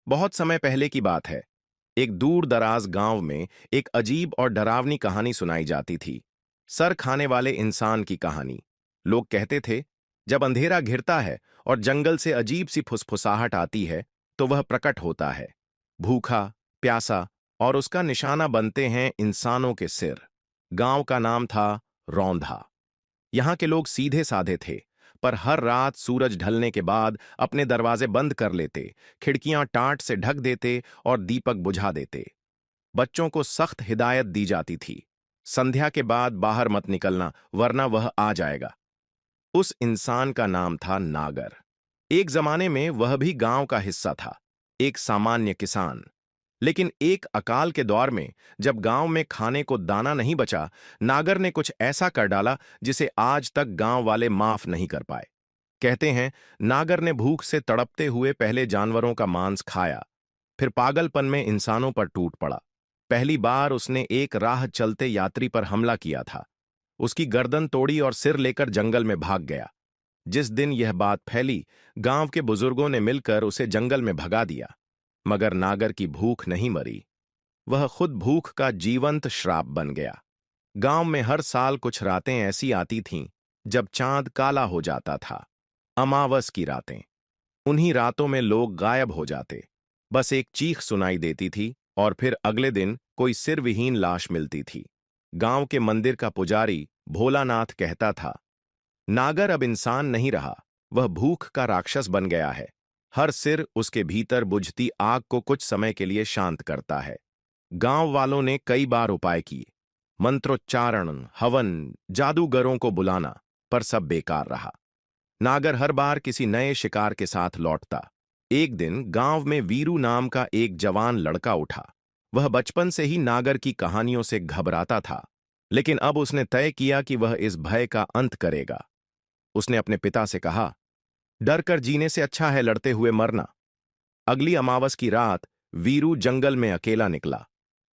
बहुत समय पहले की बात है। एक दूर दराज गांव में एक अजीब और डरावनी कहानी सुनाई जाती थी। सर खाने वाले इंसान की कहानी। लोग कहते थे, जब अंधेरा घिरता है और जंगल से अजीब सी फुसफुसाहट आती है, तो वह प्रकट होता है, भूखा, प्यासा, और उसका निशाना बनते हैं इंसानों के सिर। गांव का नाम था रौंधा। यहाँ के लोग सीधे साधे थे, पर हर रात सूरज ढलने के बाद अपने दरवाजे बंद कर लेते, खिड़कियां टाट से ढक देते और दीपक बुझा देते। बच्चों को सख्त हिदायत दी जाती थी, संध्या के बाद बाहर मत निकलना, वरना वह आ जाएगा। उस इंसान का नाम था नागर। एक जमाने में वह भी गांव का हिस्सा था, एक सामान्य किसान। लेकिन एक अकाल के दौर में, जब गांव में खाने को दाना नहीं बचा, नागर ने कुछ ऐसा कर डाला जिसे आज तक गांव वाले माफ नहीं कर पाए। कहते हैं, नागर ने भूख से तड़पते हुए पहले जानवरों का मांस खाया, फिर पागलपन में इंसानों पर टूट पड़ा। पहली बार उसने एक राह चलते यात्री पर हमला किया था, उसकी गर्दन तोड़ी और सिर लेकर जंगल में भाग गया। जिस दिन यह बात फैली, गांव के बुजुर्गों ने मिलकर उसे जंगल में भगा दिया। मगर नागर की भूख नहीं मरी, वह खुद भूख का जीवंत श्राप बन गया। गांव में हर साल कुछ रातें ऐसी आती थीं जब चांद काला हो जाता था, अमावस की रातें। उन्हीं रातों में लोग गायब हो जाते, बस एक चीख सुनाई देती थी, और फिर अगले दिन कोई सिर विहीन लाश मिलती थी। गांव के मंदिर का पुजारी भोलानाथ कहता था, नागर अब इंसान नहीं रहा, वह भूख का राक्षस बन गया है। हर सिर उसके भीतर बुझती आग को कुछ समय के लिए शांत करता है। गांव वालों ने कई बार उपाय किए, मंत्रोच्चारण, हवन, जादूगरों को बुलाना, पर सब बेकार रहा। नागर हर बार किसी नए शिकार के साथ लौटता। एक दिन गांव में वीरू नाम का एक जवान लड़का उठा। वह बचपन से ही नागर की कहानियों से घबराता था, लेकिन अब उसने तय किया कि वह इस भय का अंत करेगा। उसने अपने पिता से कहा, डर कर जीने से अच्छा है लड़ते हुए मरना। अगली अमावस की रात वीरू जंगल में अकेला निकला,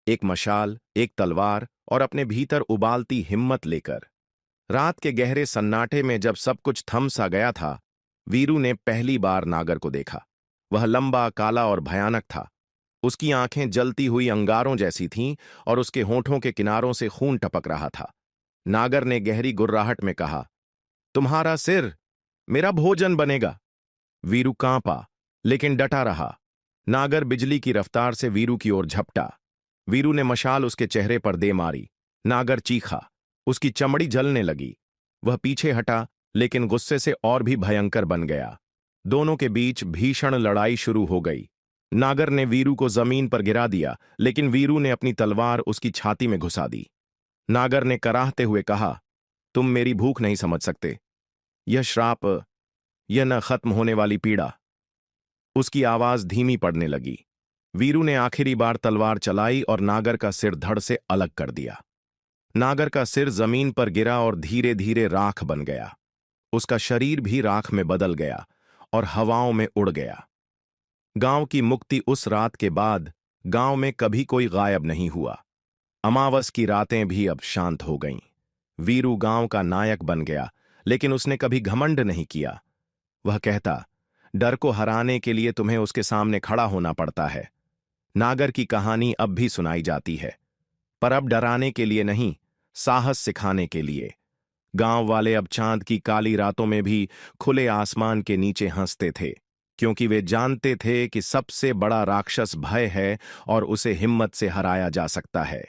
एक मशाल, एक तलवार और अपने भीतर उबालती हिम्मत लेकर। रात के गहरे सन्नाटे में जब सब कुछ थम सा गया था, वीरू ने पहली बार नागर को देखा। वह लंबा, काला और भयानक था। उसकी आंखें जलती हुई अंगारों जैसी थीं और उसके होठों के किनारों से खून टपक रहा था। नागर ने गहरी गुर्राहट में कहा, तुम्हारा सिर मेरा भोजन बनेगा। वीरू कांपा, लेकिन डटा रहा। नागर बिजली की रफ्तार से वीरू की ओर झपटा। वीरू ने मशाल उसके चेहरे पर दे मारी। नागर चीखा, उसकी चमड़ी जलने लगी। वह पीछे हटा, लेकिन गुस्से से और भी भयंकर बन गया। दोनों के बीच भीषण लड़ाई शुरू हो गई। नागर ने वीरू को जमीन पर गिरा दिया, लेकिन वीरू ने अपनी तलवार उसकी छाती में घुसा दी। नागर ने कराहते हुए कहा, तुम मेरी भूख नहीं समझ सकते। यह श्राप, यह न खत्म होने वाली पीड़ा। उसकी आवाज धीमी पड़ने लगी। वीरू ने आखिरी बार तलवार चलाई और नागर का सिर धड़ से अलग कर दिया। नागर का सिर जमीन पर गिरा और धीरे धीरे राख बन गया। उसका शरीर भी राख में बदल गया और हवाओं में उड़ गया। गांव की मुक्ति उस रात के बाद गांव में कभी कोई गायब नहीं हुआ। अमावस की रातें भी अब शांत हो गईं। वीरू गांव का नायक बन गया, लेकिन उसने कभी घमंड नहीं किया। वह कहता, डर को हराने के लिए तुम्हें उसके सामने खड़ा होना पड़ता है। नागर की कहानी अब भी सुनाई जाती है, पर अब डराने के लिए नहीं, साहस सिखाने के लिए। गांव वाले अब चांद की काली रातों में भी खुले आसमान के नीचे हंसते थे, क्योंकि वे जानते थे कि सबसे बड़ा राक्षस भय है और उसे हिम्मत से हराया जा सकता है।